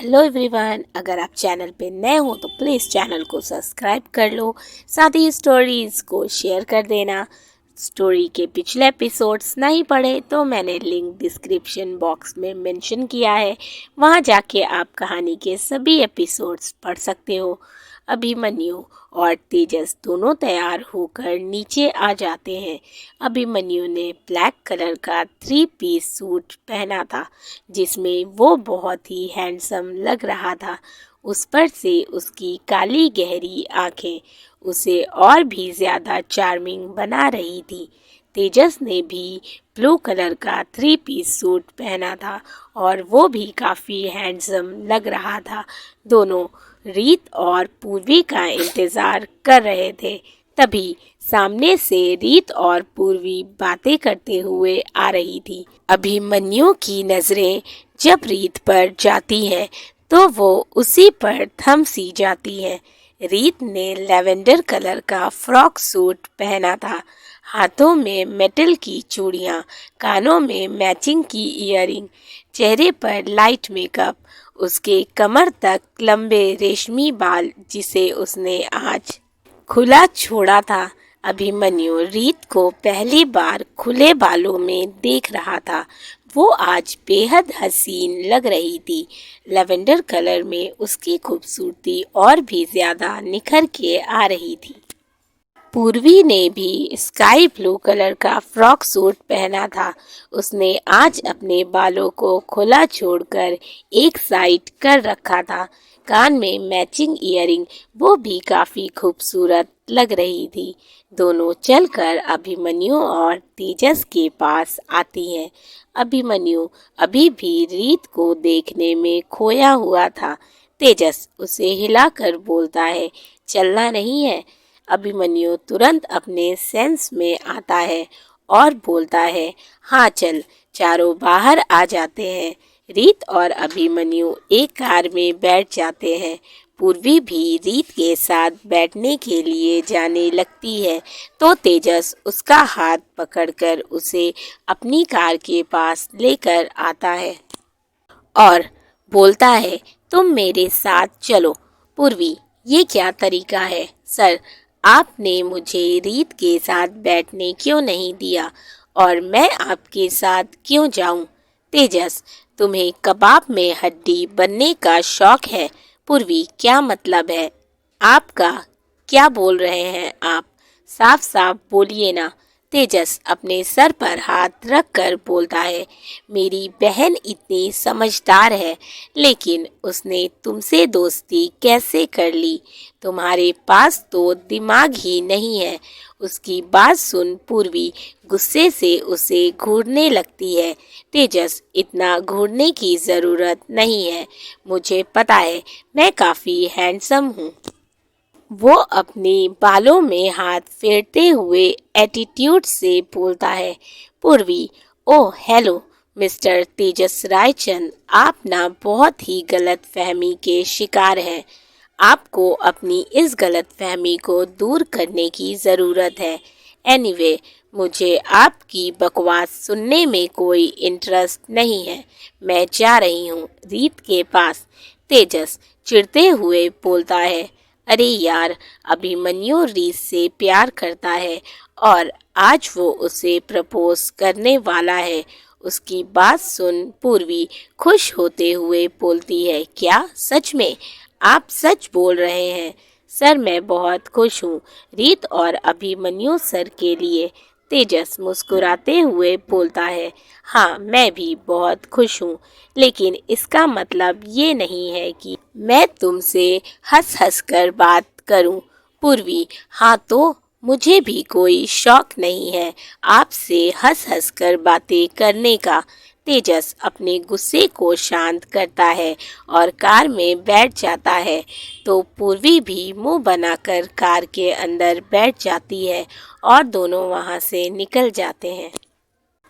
Hello everyone, अगर आप channel पे नए हो तो प्लीज़ चैनल को सब्सक्राइब कर लो। साथ ही स्टोरीज़ को शेयर कर देना। स्टोरी के पिछले एपिसोड्स नहीं पढ़े तो मैंने लिंक डिस्क्रिप्शन बॉक्स में मेंशन किया है, वहाँ जाके आप कहानी के सभी एपिसोड्स पढ़ सकते हो। अभिमन्यु और तेजस दोनों तैयार होकर नीचे आ जाते हैं। अभिमन्यु ने ब्लैक कलर का 3 पीस सूट पहना था, जिसमें वो बहुत ही हैंडसम लग रहा था। उस पर से उसकी काली गहरी आंखें उसे और भी ज़्यादा चार्मिंग बना रही थी। तेजस ने भी ब्लू कलर का 3 पीस सूट पहना था और वो भी काफ़ी हैंडसम लग रहा था। दोनों रीत और पूर्वी का इंतज़ार कर रहे थे। तभी सामने से रीत और पूर्वी बातें करते हुए आ रही थी। अभिमन्यु की नज़रें जब रीत पर जाती हैं तो वो उसी पर थम सी जाती है। रीत ने लेवेंडर कलर का फ्रॉक सूट पहना था, हाथों में मेटल की चूड़ियाँ, कानों में मैचिंग की ईयरिंग, चेहरे पर लाइट मेकअप, उसके कमर तक लंबे रेशमी बाल जिसे उसने आज खुला छोड़ा था। अभिमन्यु रीत को पहली बार खुले बालों में देख रहा था। वो आज बेहद हसीन लग रही थी। लेवेंडर कलर में उसकी खूबसूरती और भी ज़्यादा निखर के आ रही थी। पूर्वी ने भी स्काई ब्लू कलर का फ्रॉक सूट पहना था। उसने आज अपने बालों को खुला छोड़कर एक साइड कर रखा था। कान में मैचिंग ईयरिंग वो भी काफ़ी खूबसूरत लग रही थी। दोनों चलकर अभिमन्यु और तेजस के पास आती हैं। अभिमन्यु अभी भी रीत को देखने में खोया हुआ था। तेजस उसे हिलाकर बोलता है, चलना नहीं है। अभिमन्यु तुरंत अपने सेंस में आता है और बोलता है, हाँ चल। चारों बाहर आ जाते हैं। रीत और अभिमन्यु एक कार में बैठ जाते हैं। पूर्वी भी रीत के साथ बैठने के लिए जाने लगती है तो तेजस उसका हाथ पकड़कर उसे अपनी कार के पास लेकर आता है और बोलता है, तुम मेरे साथ चलो। पूर्वी, ये क्या तरीका है सर? आपने मुझे रीत के साथ बैठने क्यों नहीं दिया और मैं आपके साथ क्यों जाऊं? तेजस, तुम्हें कबाब में हड्डी बनने का शौक है। पूर्वी, क्या मतलब है आपका? क्या बोल रहे हैं आप? साफ साफ बोलिए ना। तेजस अपने सर पर हाथ रखकर बोलता है, मेरी बहन इतनी समझदार है, लेकिन उसने तुमसे दोस्ती कैसे कर ली? तुम्हारे पास तो दिमाग ही नहीं है। उसकी बात सुन पूर्वी गुस्से से उसे घूरने लगती है। तेजस, इतना घूरने की ज़रूरत नहीं है। मुझे पता है मैं काफ़ी हैंडसम हूँ। वो अपने बालों में हाथ फेरते हुए एटीट्यूड से बोलता है। पूर्वी, ओह हेलो मिस्टर तेजस रायचंद, आप ना बहुत ही गलत फहमी के शिकार हैं। आपको अपनी इस गलत फहमी को दूर करने की ज़रूरत है। एनीवे, मुझे आपकी बकवास सुनने में कोई इंटरेस्ट नहीं है। मैं जा रही हूँ रीत के पास। तेजस चिढ़ते हुए बोलता है, अरे यार, अभिमन्यु रीत से प्यार करता है और आज वो उसे प्रपोज करने वाला है। उसकी बात सुन पूर्वी खुश होते हुए बोलती है, क्या सच में? आप सच बोल रहे हैं सर? मैं बहुत खुश हूँ रीत और अभिमन्यु सर के लिए। तेजस मुस्कुराते हुए बोलता है, हाँ मैं भी बहुत खुश हूँ, लेकिन इसका मतलब ये नहीं है कि मैं तुमसे हंस हंस कर बात करूँ। पूर्वी, हाँ तो मुझे भी कोई शौक नहीं है आपसे हंस हंस कर बातें करने का। तेजस अपने गुस्से को शांत करता है और कार में बैठ जाता है तो पूर्वी भी मुंह बनाकर कार के अंदर बैठ जाती है और दोनों वहां से निकल जाते हैं।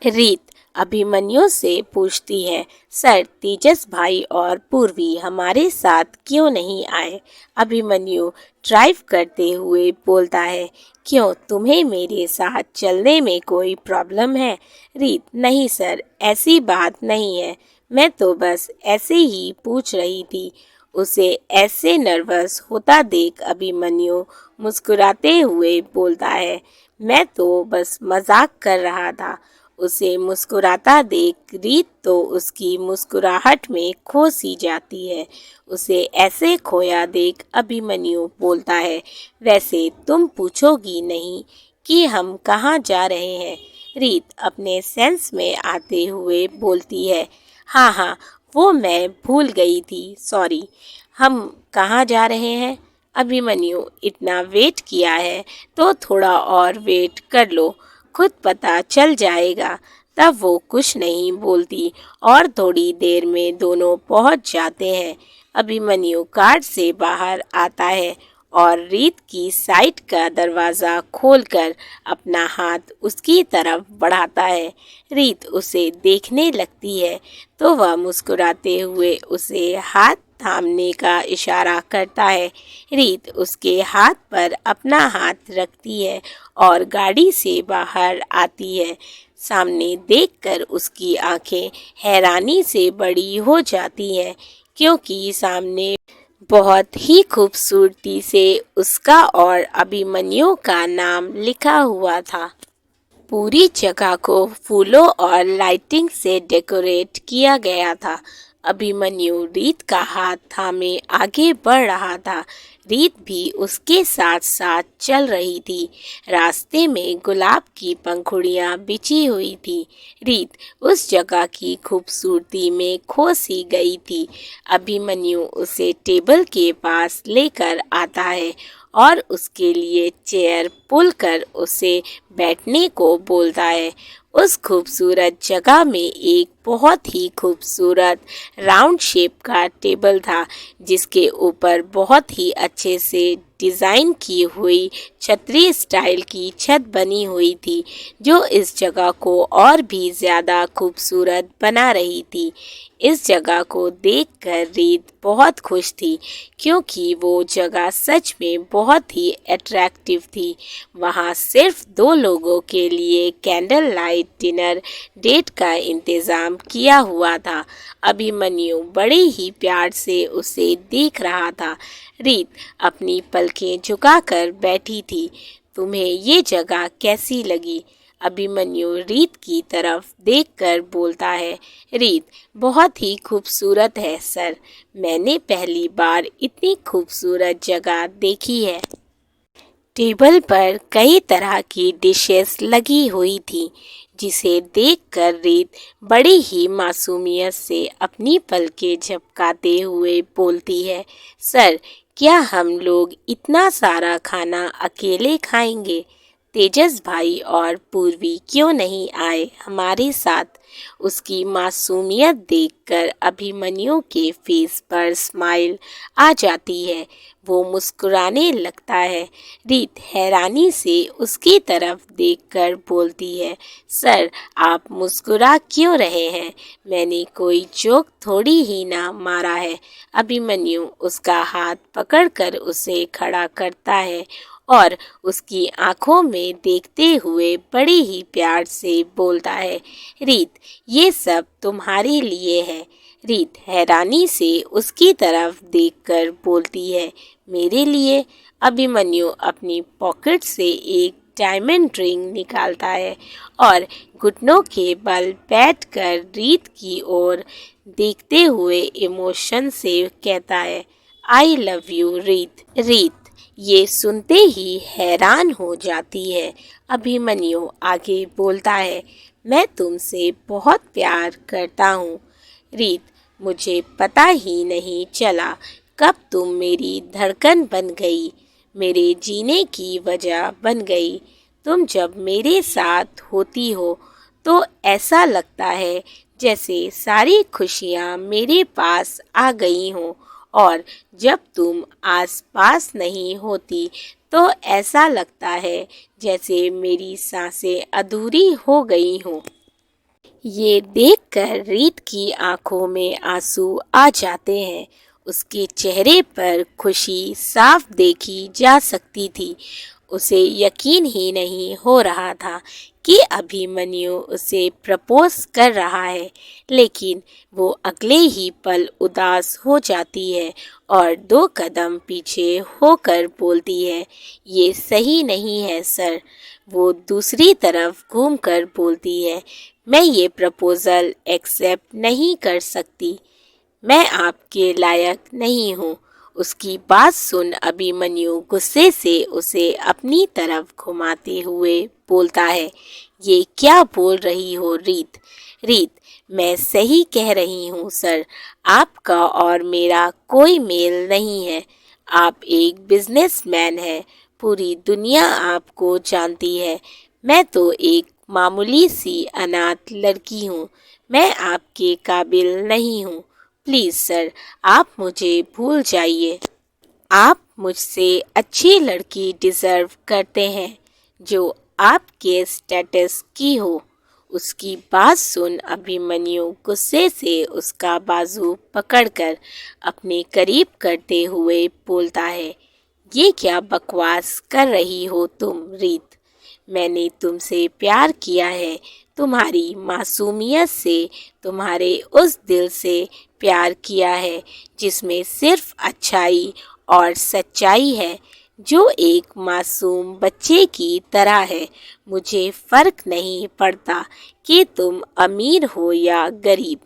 रीत अभिमन्यु से पूछती है, सर तेजस भाई और पूर्वी हमारे साथ क्यों नहीं आए? अभिमन्यु ड्राइव करते हुए बोलता है, क्यों, तुम्हें मेरे साथ चलने में कोई प्रॉब्लम है? रीत, नहीं सर, ऐसी बात नहीं है। मैं तो बस ऐसे ही पूछ रही थी। उसे ऐसे नर्वस होता देख अभिमन्यु मुस्कुराते हुए बोलता है, मैं तो बस मजाक कर रहा था। उसे मुस्कुराता देख रीत तो उसकी मुस्कुराहट में खो सी जाती है। उसे ऐसे खोया देख अभिमन्यु बोलता है, वैसे तुम पूछोगी नहीं कि हम कहाँ जा रहे हैं? रीत अपने सेंस में आते हुए बोलती है, हाँ हाँ, वो मैं भूल गई थी, सॉरी। हम कहाँ जा रहे हैं? अभिमन्यु, इतना वेट किया है तो थोड़ा और वेट कर लो, खुद पता चल जाएगा। तब वो कुछ नहीं बोलती और थोड़ी देर में दोनों पहुंच जाते हैं। अभिमन्यु कार से बाहर आता है और रीत की साइड का दरवाज़ा खोलकर अपना हाथ उसकी तरफ बढ़ाता है। रीत उसे देखने लगती है तो वह मुस्कुराते हुए उसे हाथ थामने का इशारा करता है। रीत उसके हाथ पर अपना हाथ रखती है और गाड़ी से बाहर आती है। सामने देखकर उसकी आंखें हैरानी से बड़ी हो जाती हैं, क्योंकि सामने बहुत ही खूबसूरती से उसका और अभिमन्यु का नाम लिखा हुआ था। पूरी जगह को फूलों और लाइटिंग से डेकोरेट किया गया था। अभिमन्यु रीत का हाथ थामे आगे बढ़ रहा था। रीत भी उसके साथ साथ चल रही थी। रास्ते में गुलाब की पंखुड़ियां बिछी हुई थी। रीत उस जगह की खूबसूरती में खो सी गई थी। अभिमन्यु उसे टेबल के पास लेकर आता है और उसके लिए चेयर पुल कर उसे बैठने को बोलता है। उस खूबसूरत जगह में एक बहुत ही खूबसूरत राउंड शेप का टेबल था, जिसके ऊपर बहुत ही अच्छे से डिज़ाइन की हुई छतरी स्टाइल की छत बनी हुई थी, जो इस जगह को और भी ज़्यादा खूबसूरत बना रही थी। इस जगह को देखकर रीत बहुत खुश थी, क्योंकि वो जगह सच में बहुत ही अट्रैक्टिव थी। वहाँ सिर्फ 2 लोगों के लिए कैंडल लाइट डिनर डेट का इंतज़ाम किया हुआ था। अभिमन्यु बड़े ही प्यार से उसे देख रहा था। रीत अपनी पलकें झुकाकर बैठी थी। तुम्हें ये जगह कैसी लगी? अभिमन्यु रीत की तरफ देखकर बोलता है, रीत बहुत ही खूबसूरत है सर। मैंने पहली बार इतनी खूबसूरत जगह देखी है। टेबल पर कई तरह की डिशेस लगी हुई थी, जिसे देखकर रीत बड़ी ही मासूमियत से अपनी पलकें झपकाते हुए बोलती है, सर क्या हम लोग इतना सारा खाना अकेले खाएंगे? तेजस भाई और पूर्वी क्यों नहीं आए हमारे साथ? उसकी मासूमियत देखकर अभिमन्यु के फेस पर स्माइल आ जाती है। वो मुस्कुराने लगता है। रीत हैरानी से उसकी तरफ देखकर बोलती है, सर आप मुस्कुरा क्यों रहे हैं? मैंने कोई जोक थोड़ी ही ना मारा है। अभिमन्यु उसका हाथ पकड़कर उसे खड़ा करता है और उसकी आंखों में देखते हुए बड़े ही प्यार से बोलता है, रीत ये सब तुम्हारे लिए है। रीत हैरानी से उसकी तरफ देखकर बोलती है, मेरे लिए? अभिमन्यु अपनी पॉकेट से एक डायमंड रिंग निकालता है और घुटनों के बल बैठकर रीत की ओर देखते हुए इमोशन से कहता है, आई लव यू रीत। रीत ये सुनते ही हैरान हो जाती है। अभिमन्यु आगे बोलता है, मैं तुमसे बहुत प्यार करता हूँ रीत। मुझे पता ही नहीं चला कब तुम मेरी धड़कन बन गई, मेरे जीने की वजह बन गई। तुम जब मेरे साथ होती हो तो ऐसा लगता है जैसे सारी खुशियाँ मेरे पास आ गई हों, और जब तुम आसपास नहीं होती तो ऐसा लगता है जैसे मेरी सांसें अधूरी हो गई हों। ये देखकर रीत की आंखों में आंसू आ जाते हैं। उसके चेहरे पर खुशी साफ देखी जा सकती थी। उसे यकीन ही नहीं हो रहा था कि अभिमन्यु उसे प्रपोज कर रहा है, लेकिन वो अगले ही पल उदास हो जाती है और 2 कदम पीछे होकर बोलती है, ये सही नहीं है सर। वो दूसरी तरफ घूमकर बोलती है, मैं ये प्रपोज़ल एक्सेप्ट नहीं कर सकती, मैं आपके लायक नहीं हूँ। उसकी बात सुन अभिमन्यु गुस्से से उसे अपनी तरफ घुमाते हुए बोलता है, ये क्या बोल रही हो रीत? रीत, मैं सही कह रही हूँ सर, आपका और मेरा कोई मेल नहीं है। आप एक बिजनेसमैन हैं, पूरी दुनिया आपको जानती है। मैं तो एक मामूली सी अनाथ लड़की हूँ, मैं आपके काबिल नहीं हूँ। प्लीज़ सर, आप मुझे भूल जाइए। आप मुझसे अच्छी लड़की डिज़र्व करते हैं जो आपके स्टेटस की हो। उसकी बात सुन अभिमन्यु गुस्से से उसका बाजू पकड़कर अपने करीब करते हुए बोलता है, ये क्या बकवास कर रही हो तुम रीत? मैंने तुमसे प्यार किया है, तुम्हारी मासूमियत से, तुम्हारे उस दिल से प्यार किया है जिसमें सिर्फ अच्छाई और सच्चाई है, जो एक मासूम बच्चे की तरह है। मुझे फ़र्क नहीं पड़ता कि तुम अमीर हो या गरीब,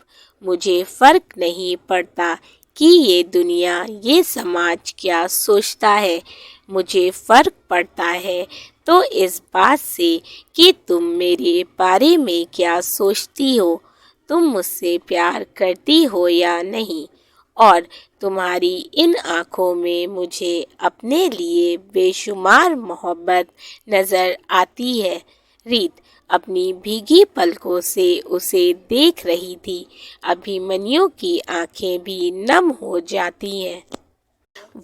मुझे फ़र्क नहीं पड़ता कि ये दुनिया, ये समाज क्या सोचता है। मुझे फ़र्क पड़ता है तो इस बात से कि तुम मेरे बारे में क्या सोचती हो, तुम मुझसे प्यार करती हो या नहीं, और तुम्हारी इन आँखों में मुझे अपने लिए बेशुमार मोहब्बत नज़र आती है। रीत अपनी भीगी पलकों से उसे देख रही थी। अभिमन्यु की आंखें भी नम हो जाती हैं।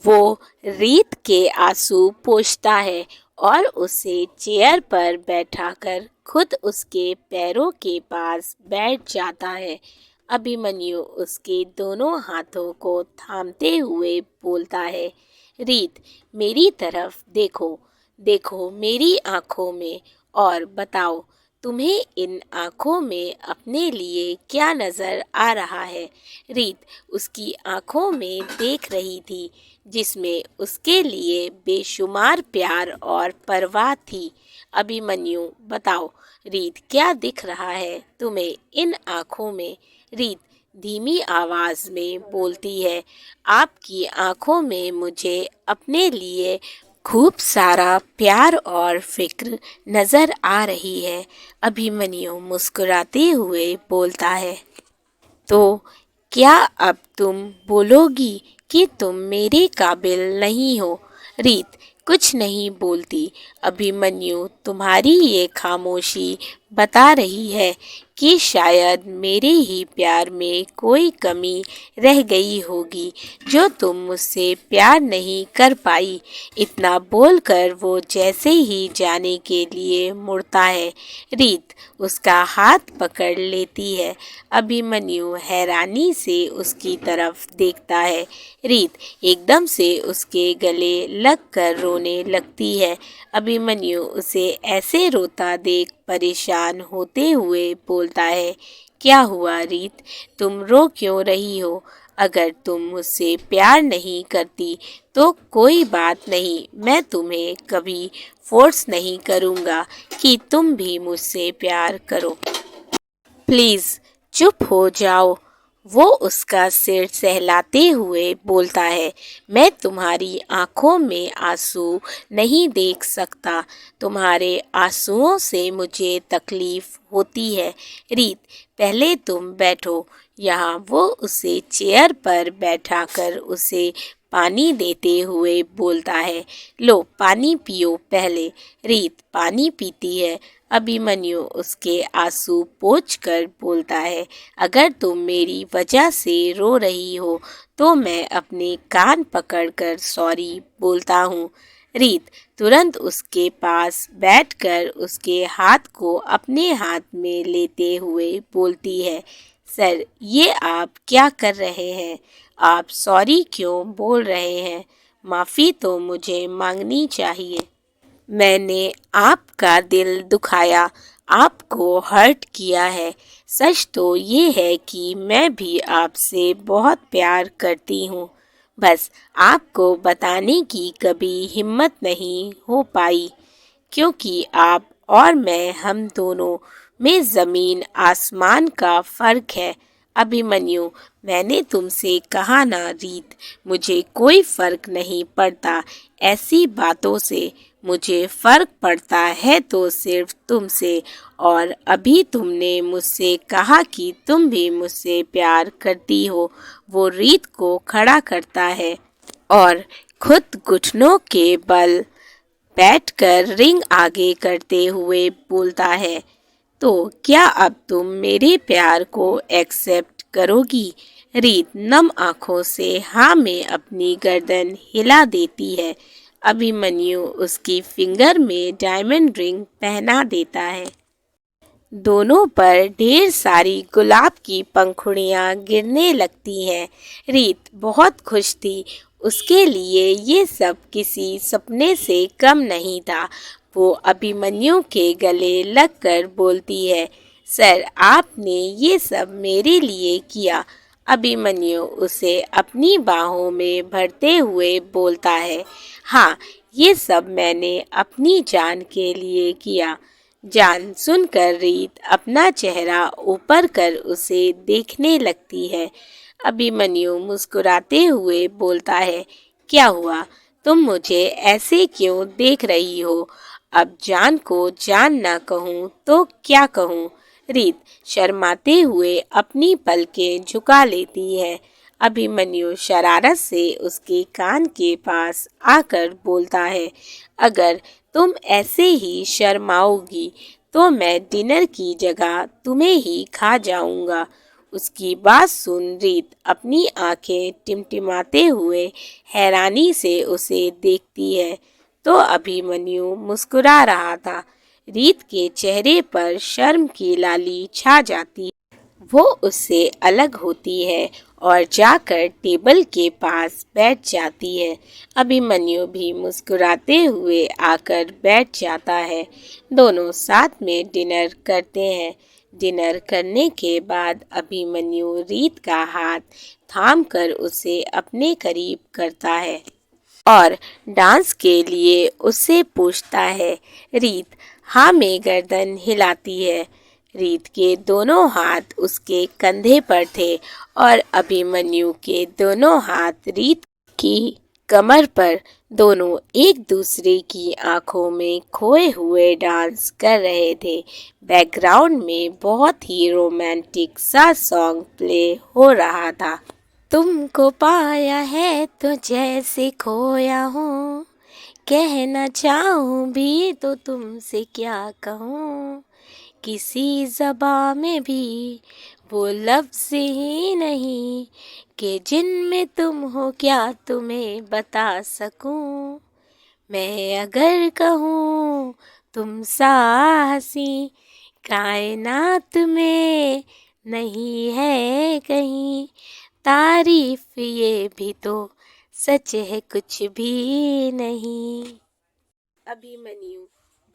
वो रीत के आंसू पोंछता है और उसे चेयर पर बैठाकर खुद उसके पैरों के पास बैठ जाता है। अभिमन्यु उसके दोनों हाथों को थामते हुए बोलता है, रीत, मेरी तरफ देखो, देखो मेरी आंखों में और बताओ, तुम्हें इन आँखों में अपने लिए क्या नज़र आ रहा है? रीत उसकी आँखों में देख रही थी, जिसमें उसके लिए बेशुमार प्यार और परवाह थी। अभिमन्यु, बताओ रीत, क्या दिख रहा है तुम्हें इन आँखों में? रीत धीमी आवाज़ में बोलती है, आपकी आँखों में मुझे अपने लिए खूब सारा प्यार और फिक्र नज़र आ रही है। अभिमन्यु मुस्कुराते हुए बोलता है, तो क्या अब तुम बोलोगी कि तुम मेरे काबिल नहीं हो? रीत कुछ नहीं बोलती। अभिमन्यु, तुम्हारी ये खामोशी बता रही है कि शायद मेरे ही प्यार में कोई कमी रह गई होगी जो तुम मुझसे प्यार नहीं कर पाई। इतना बोलकर वो जैसे ही जाने के लिए मुड़ता है, रीत उसका हाथ पकड़ लेती है। अभिमन्यु हैरानी से उसकी तरफ देखता है। रीत एकदम से उसके गले लगकर रोने लगती है। अभिमन्यु उसे ऐसे रोता देख परेशान होते हुए बोलता है, क्या हुआ रीत, तुम रो क्यों रही हो? अगर तुम मुझसे प्यार नहीं करती तो कोई बात नहीं, मैं तुम्हें कभी फोर्स नहीं करूँगा कि तुम भी मुझसे प्यार करो। प्लीज़ चुप हो जाओ। वो उसका सिर सहलाते हुए बोलता है, मैं तुम्हारी आंखों में आंसू नहीं देख सकता, तुम्हारे आंसुओं से मुझे तकलीफ होती है। रीत पहले तुम बैठो यहाँ। वो उसे चेयर पर बैठाकर उसे पानी देते हुए बोलता है, लो पानी पियो पहले। रीत पानी पीती है। अभिमन्यु उसके आंसू पोंछकर बोलता है, अगर तुम मेरी वजह से रो रही हो तो मैं अपने कान पकड़कर सॉरी बोलता हूँ। रीत तुरंत उसके पास बैठकर उसके हाथ को अपने हाथ में लेते हुए बोलती है, सर ये आप क्या कर रहे हैं? आप सॉरी क्यों बोल रहे हैं? माफ़ी तो मुझे मांगनी चाहिए। मैंने आपका दिल दुखाया, आपको हर्ट किया है। सच तो ये है कि मैं भी आपसे बहुत प्यार करती हूँ, बस आपको बताने की कभी हिम्मत नहीं हो पाई, क्योंकि आप और मैं, हम दोनों में ज़मीन आसमान का फ़र्क है। अभिमन्यु, मैंने तुमसे कहा ना रीत, मुझे कोई फ़र्क नहीं पड़ता ऐसी बातों से। मुझे फ़र्क पड़ता है तो सिर्फ तुमसे। और अभी तुमने मुझसे कहा कि तुम भी मुझसे प्यार करती हो। वो रीत को खड़ा करता है और खुद घुटनों के बल बैठकर रिंग आगे करते हुए बोलता है, तो क्या अब तुम मेरे प्यार को एक्सेप्ट करोगी? रीत नम आंखों से हाँ में अपनी गर्दन हिला देती है। अभिमन्यु उसकी फिंगर में डायमंड रिंग पहना देता है। दोनों पर ढेर सारी गुलाब की पंखुड़ियाँ गिरने लगती हैं। रीत बहुत खुश थी। उसके लिए ये सब किसी सपने से कम नहीं था। वो अभिमन्यु के गले लगकर बोलती है, सर आपने ये सब मेरे लिए किया। अभिमन्यु उसे अपनी बाहों में भरते हुए बोलता है, हाँ ये सब मैंने अपनी जान के लिए किया। जान सुनकर रीत अपना चेहरा ऊपर कर उसे देखने लगती है। अभिमन्यु मुस्कुराते हुए बोलता है, क्या हुआ, तुम मुझे ऐसे क्यों देख रही हो? अब जान को जान ना कहूँ तो क्या कहूँ? रीत शर्माते हुए अपनी पलकें झुका लेती है। अभिमन्यु शरारत से उसके कान के पास आकर बोलता है, अगर तुम ऐसे ही शर्माओगी तो मैं डिनर की जगह तुम्हें ही खा जाऊंगा। उसकी बात सुन रीत अपनी आंखें टिमटिमाते हुए हैरानी से उसे देखती है, तो अभिमन्यु मुस्कुरा रहा था। रीत के चेहरे पर शर्म की लाली छा जाती है। वो उससे अलग होती है और जाकर टेबल के पास बैठ जाती है। अभिमन्यु भी मुस्कुराते हुए आकर बैठ जाता है। दोनों साथ में डिनर करते हैं। डिनर करने के बाद अभिमन्यु रीत का हाथ थामकर उसे अपने करीब करता है और डांस के लिए उससे पूछता है। रीत हाँ में गर्दन हिलाती है। रीत के दोनों हाथ उसके कंधे पर थे और अभिमन्यु के दोनों हाथ रीत की कमर पर। दोनों एक दूसरे की आंखों में खोए हुए डांस कर रहे थे। बैकग्राउंड में बहुत ही रोमांटिक सा सॉन्ग प्ले हो रहा था। तुमको पाया है तो जैसे खोया हूँ, कहना चाहूँ भी तो तुमसे क्या कहूँ। किसी ज़बां में भी वो लफ्ज़ ही नहीं कि जिनमें तुम हो क्या तुम्हें बता सकूँ। मैं अगर कहूँ तुम सा हंसी कायनात में नहीं है कहीं। तारीफ ये भी तो सच है कुछ भी नहीं। अभिमन्यु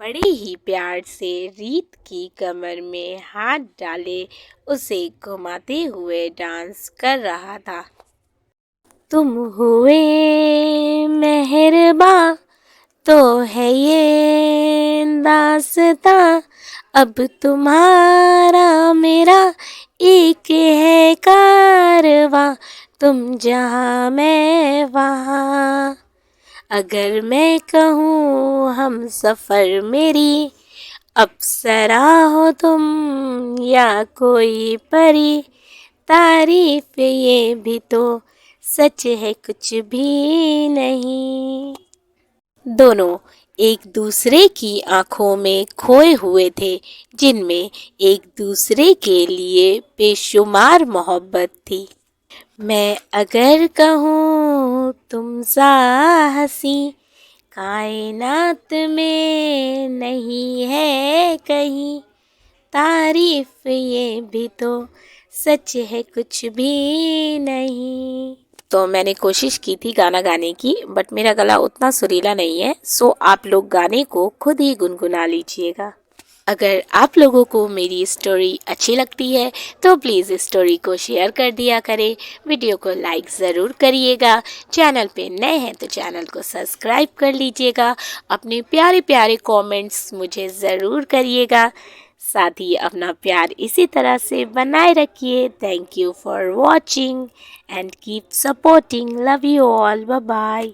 बड़े ही प्यार से रीत की कमर में हाथ डाले उसे घुमाते हुए डांस कर रहा था। तुम हुए मेहरबां तो है ये दास्तां, अब तुम्हारा मेरा एक है कारवां, तुम जहाँ मैं वहाँ। अगर मैं कहूँ हम सफ़र मेरी अप्सरा हो तुम या कोई परी। तारीफ ये भी तो सच है कुछ भी नहीं। दोनों एक दूसरे की आंखों में खोए हुए थे, जिनमें एक दूसरे के लिए बेशुमार मोहब्बत थी। मैं अगर कहूँ तुम सा हंसी कायनात में नहीं है कहीं। तारीफ ये भी तो सच है कुछ भी नहीं। तो मैंने कोशिश की थी गाना गाने की, बट मेरा गला उतना सुरीला नहीं है, सो आप लोग गाने को खुद ही गुनगुना लीजिएगा। अगर आप लोगों को मेरी स्टोरी अच्छी लगती है तो प्लीज़ स्टोरी को शेयर कर दिया करें, वीडियो को लाइक ज़रूर करिएगा, चैनल पे नए हैं तो चैनल को सब्सक्राइब कर लीजिएगा, अपने प्यारे प्यारे कमेंट्स मुझे ज़रूर करिएगा, साथ ही अपना प्यार इसी तरह से बनाए रखिए। Thank you for watching and keep supporting, love you all, bye bye.